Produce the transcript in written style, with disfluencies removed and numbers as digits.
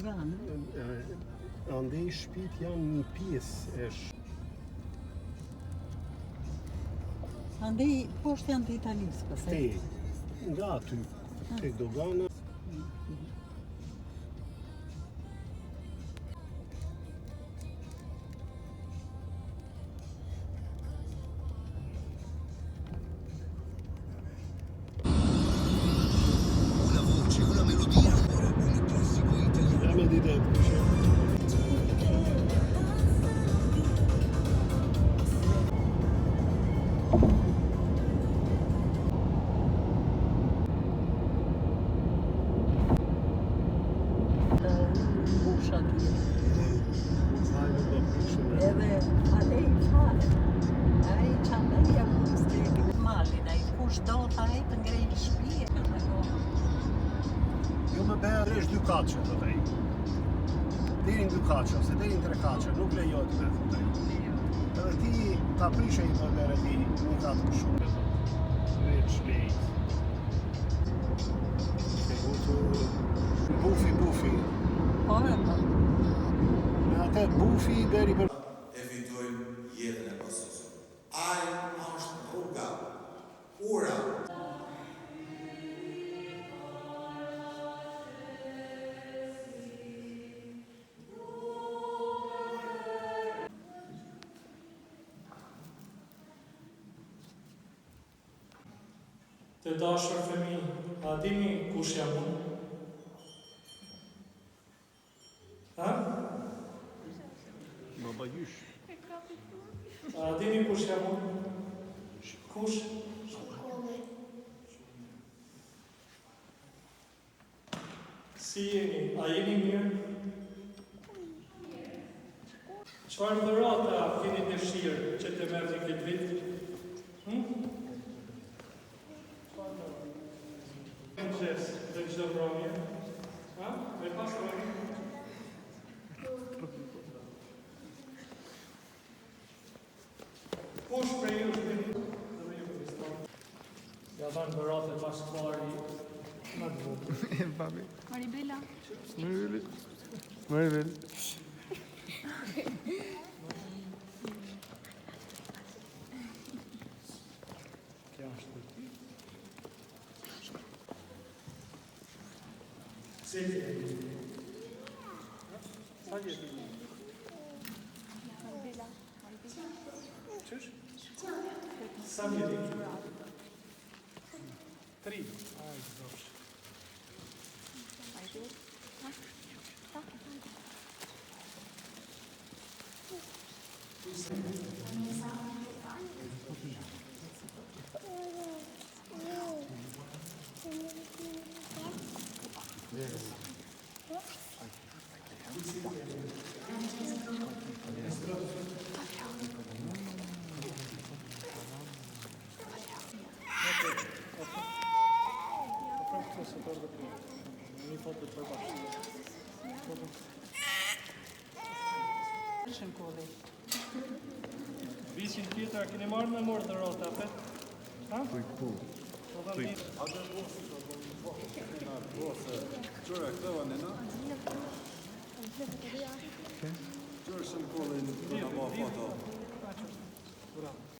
divan. Andej shtëpit janë një pjesë e Andej poshtë janë të Italisë, pastaj. nga aty, tek dogana. Una voce, una melodia, un classico italiano. Busha atje. Edhe alej fare. Ai çandaja ministri malin, ai kush do ta ai të ngrejë shtëpi. Jo më bëhe rresh 2 kaçe, do të deri në 2 kaçe, ose deri në 3 kaçe, nuk lejohet me thotë. Edhe ti ta prishe i përderë ti një katë më shumë, do të shlejt. Bufi. Po. Me atë bufi deri për... Evitojmë jetën e pasosur. Ai është rruga, ura. Të dashur fëmijë, a dini kush jam unë? Ha? Baba jysh. A dini kush jam unë? Kush? Si jeni? A jeni mirë? Çfarë dhurata keni dëshirë që të merrni këtë vit? Mëngjes, dhe çdo mbrëmje. Ha? Me pasur. Kush për ju është vini? Ja dhanë bëratë e bashkëpari më të vogël. Maribela. Kja është për ti. Si ti e ti? Sa ti e ti? Maribela. Qësh? Sa ti e ti? 3. Aj, dobrze. Një foto të përbashkë. Shënkolli. Visin tjetër, a keni marrë me morë të rota, apet? Ha? Po. Qëra këtëva nëna? Qërë shënë kollin të në ba foto?